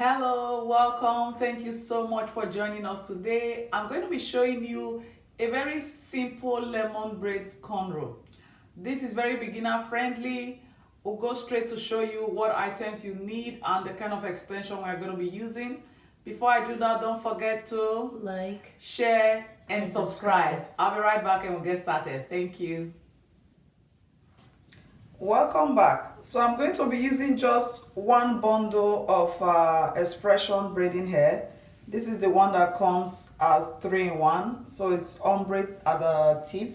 Hello, welcome. Thank you so much for joining us today. I'm going to be showing you a very simple lemon braids cornrow. This is very beginner friendly. We'll go straight to show you what items you need and the kind of extension we're going to be using. Before I do that, don't forget to like, share, and subscribe. I'll be right back and we'll get started. Thank you. Welcome back. So I'm going to be using just one bundle of expression braiding hair. This is the one that comes as 3-in-1, so it's ombre at the tip,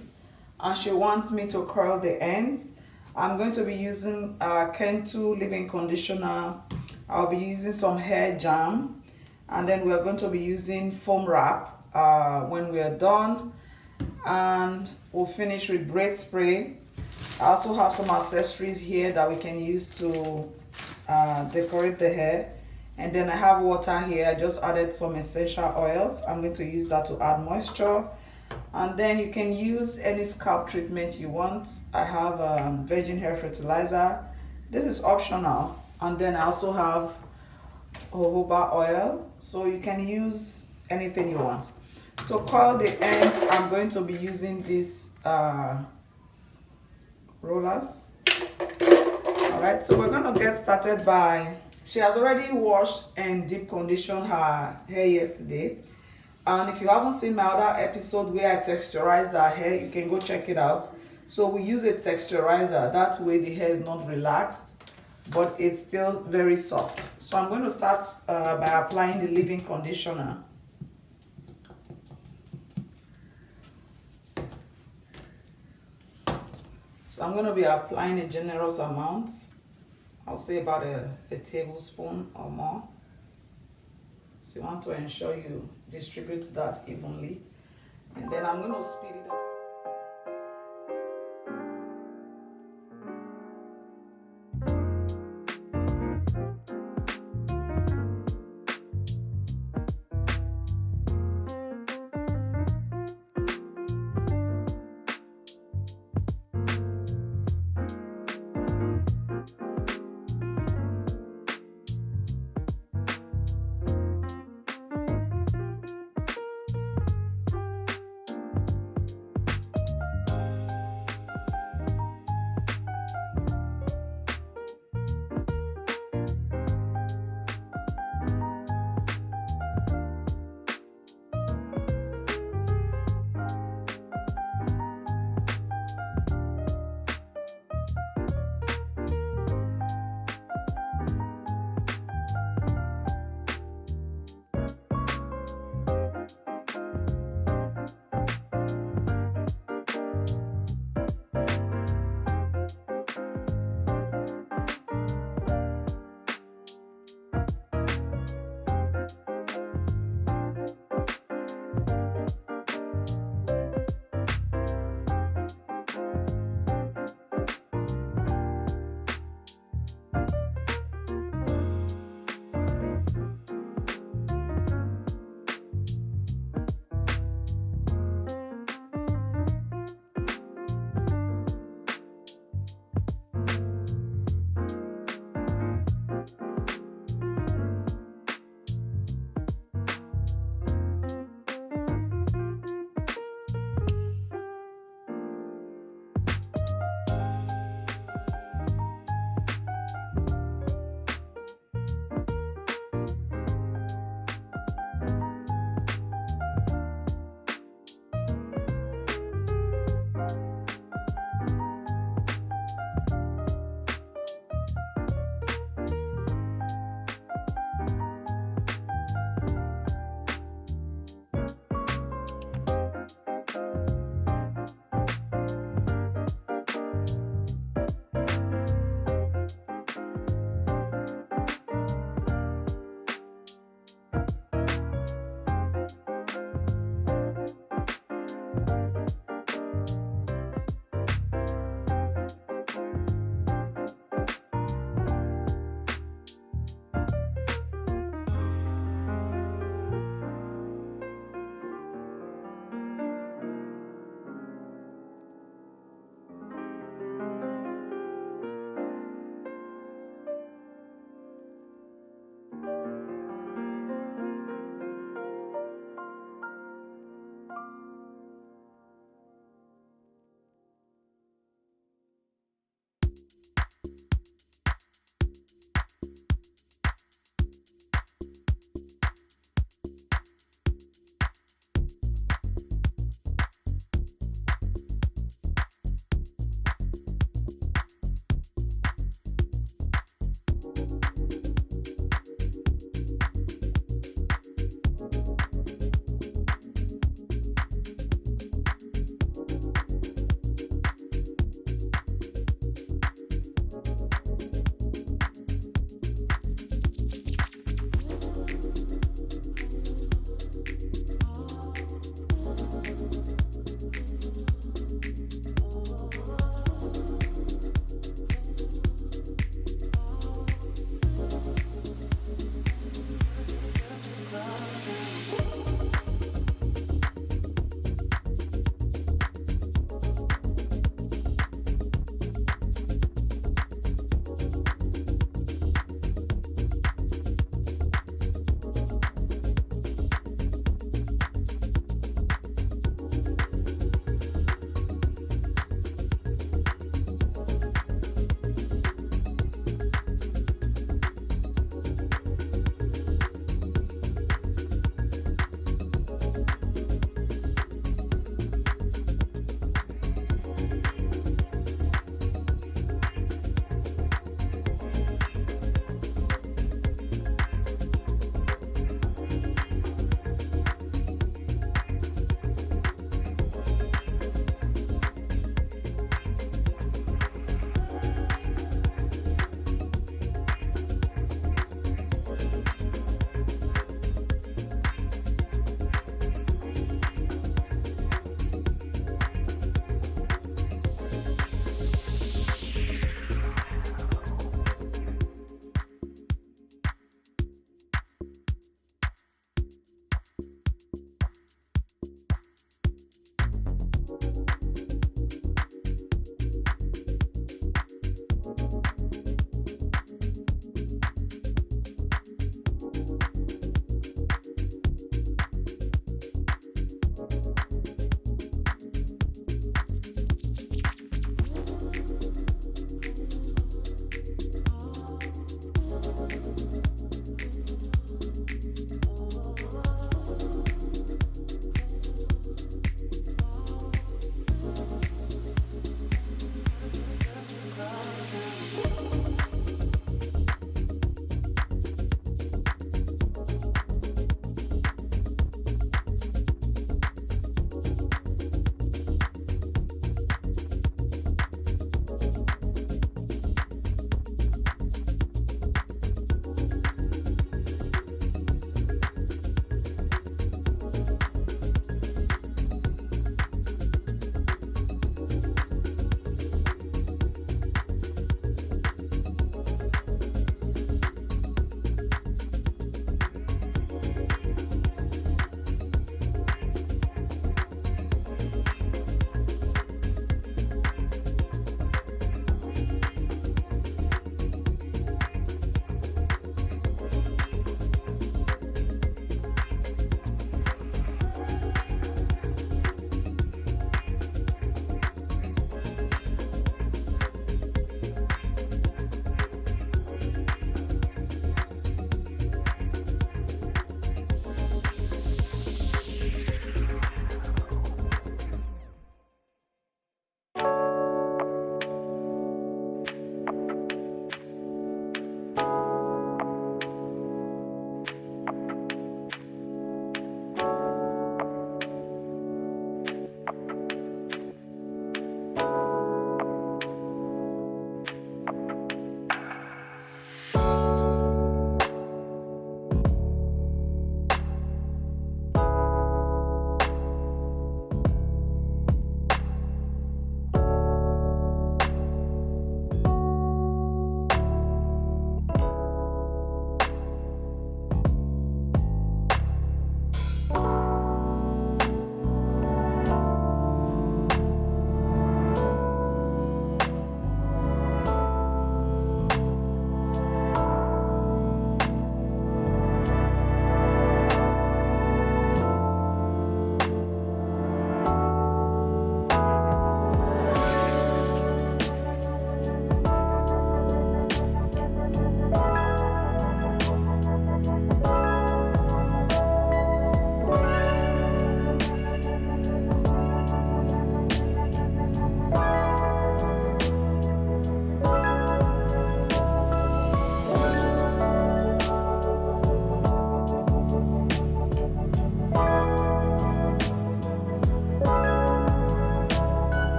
and she wants me to curl the ends. I'm going to be using Ken2 leave-in conditioner. I'll be using some hair jam, and then we're going to be using foam wrap when we are done, and we'll finish with braid spray. I also have some accessories here that we can use to decorate the hair. And then I have water here. I just added some essential oils. I'm going to use that to add moisture. And then you can use any scalp treatment you want. I have virgin hair fertilizer. This is optional. And then I also have jojoba oil. So you can use anything you want. To curl the ends, I'm going to be using this rollers. All right, so we're gonna get started by, she has already washed and deep conditioned her hair yesterday, and if you haven't seen my other episode where I texturized her hair, you can go check it out. So we use a texturizer, that way the hair is not relaxed but it's still very soft. So I'm going to start by applying the leave-in conditioner. So I'm going to be applying a generous amount. I'll say about a tablespoon or more. So you want to ensure you distribute that evenly. And then I'm going to speed it up.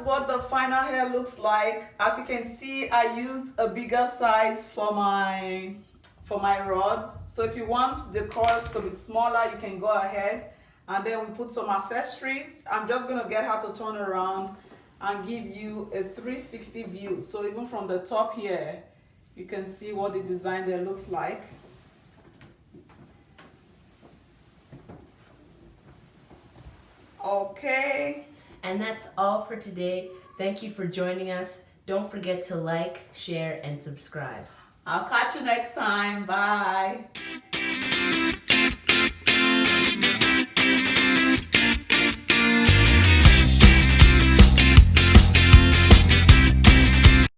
what the final hair looks like. As you can see, I used a bigger size for my rods. So if you want the cords to be smaller, you can go ahead. And then we put some accessories. I'm just gonna get her to turn around and give you a 360 view. So even from the top here, you can see what the design there looks like. Okay. And that's all for today. Thank you for joining us. Don't forget to like, share, and subscribe. I'll catch you next time. Bye.